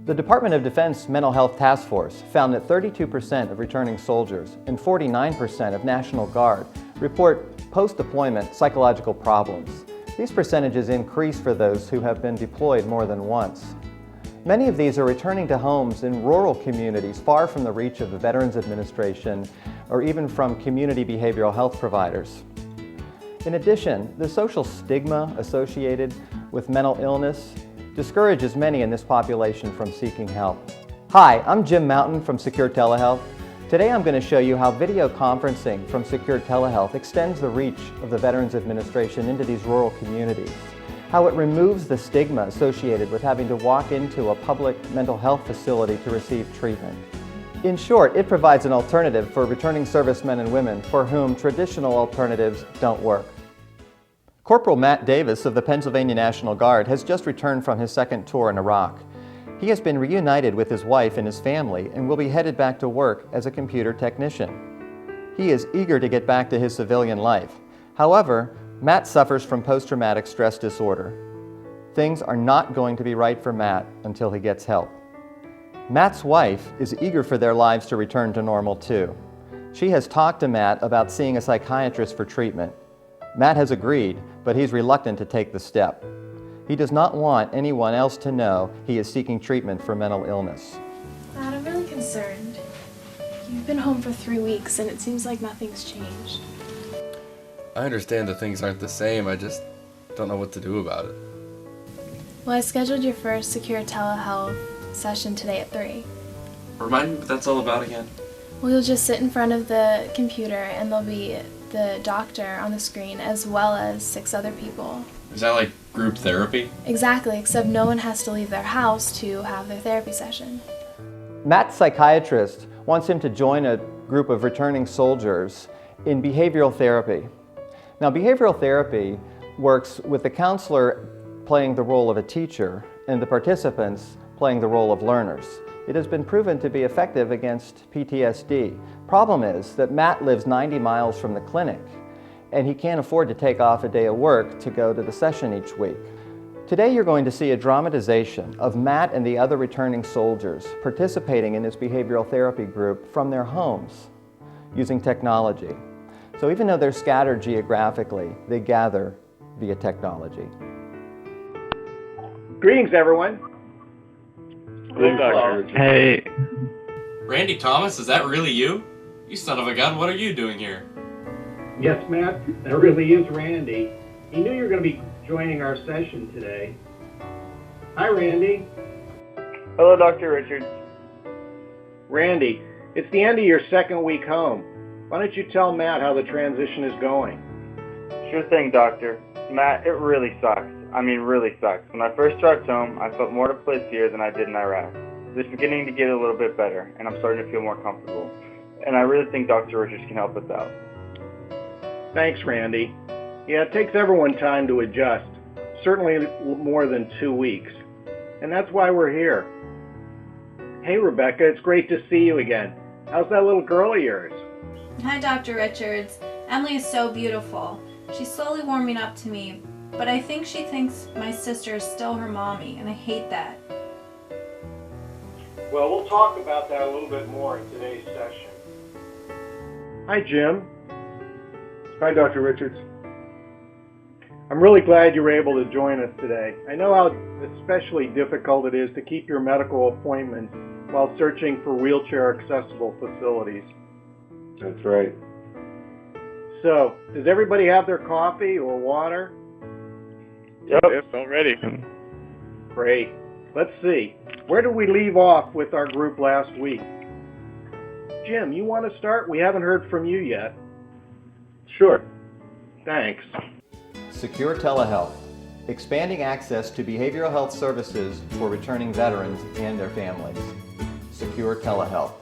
The Department of Defense Mental Health Task Force found that 32% of returning soldiers and 49% of National Guard report post-deployment psychological problems. These percentages increase for those who have been deployed more than once. Many of these are returning to homes in rural communities far from the reach of the Veterans Administration or even from community behavioral health providers. In addition, the social stigma associated with mental illness discourages many in this population from seeking help. Hi, I'm Jim Mountain from Secure TeleHealth. Today I'm going to show you how video conferencing from Secure TeleHealth extends the reach of the Veterans Administration into these rural communities, how it removes the stigma associated with having to walk into a public mental health facility to receive treatment. In short, it provides an alternative for returning servicemen and women for whom traditional alternatives don't work. Corporal Matt Davis of the Pennsylvania National Guard has just returned from his second tour in Iraq. He has been reunited with his wife and his family and will be headed back to work as a computer technician. He is eager to get back to his civilian life. However, Matt suffers from post-traumatic stress disorder. Things are not going to be right for Matt until he gets help. Matt's wife is eager for their lives to return to normal too. She has talked to Matt about seeing a psychiatrist for treatment. Matt has agreed, but he's reluctant to take the step. He does not want anyone else to know he is seeking treatment for mental illness. Matt, I'm really concerned. You've been home for 3 weeks and it seems like nothing's changed. I understand that things aren't the same, I just don't know what to do about it. Well, I scheduled your first Secure TeleHealth session today at 3. Remind me what that's all about again? Well, you'll just sit in front of the computer and there'll be the doctor on the screen as well as 6 other people. Is that like group therapy? Exactly, except no one has to leave their house to have their therapy session. Matt's psychiatrist wants him to join a group of returning soldiers in behavioral therapy. Now, behavioral therapy works with the counselor playing the role of a teacher and the participants playing the role of learners. It has been proven to be effective against PTSD. Problem is that Matt lives 90 miles from the clinic and he can't afford to take off a day of work to go to the session each week. Today you're going to see a dramatization of Matt and the other returning soldiers participating in this behavioral therapy group from their homes using technology. So even though they're scattered geographically, they gather via technology. Greetings, everyone. Hey. Randy Thomas, is that really you? You son of a gun, what are you doing here? Yes, Matt, that really is Randy. He knew you were going to be joining our session today. Hi, Randy. Hello, Dr. Richards. Randy, it's the end of your second week home. Why don't you tell Matt how the transition is going? Sure thing, Doctor. Matt, it really sucks. I mean, really sucks. When I first arrived home, I felt more at place here than I did in Iraq. It's beginning to get a little bit better, and I'm starting to feel more comfortable. And I really think Dr. Richards can help us out. Thanks, Randy. Yeah, it takes everyone time to adjust. Certainly more than 2 weeks. And that's why we're here. Hey, Rebecca, it's great to see you again. How's that little girl of yours? Hi, Dr. Richards. Emily is so beautiful. She's slowly warming up to me, but I think she thinks my sister is still her mommy, and I hate that. Well, we'll talk about that a little bit more in today's session. Hi, Jim. Hi, Dr. Richards. I'm really glad you were able to join us today. I know how especially difficult it is to keep your medical appointments while searching for wheelchair-accessible facilities. That's right. So, does everybody have their coffee or water? Yep, already. Great. Let's see. Where did we leave off with our group last week? Jim, you want to start? We haven't heard from you yet. Sure. Thanks. Secure TeleHealth, expanding access to behavioral health services for returning veterans and their families. Secure TeleHealth.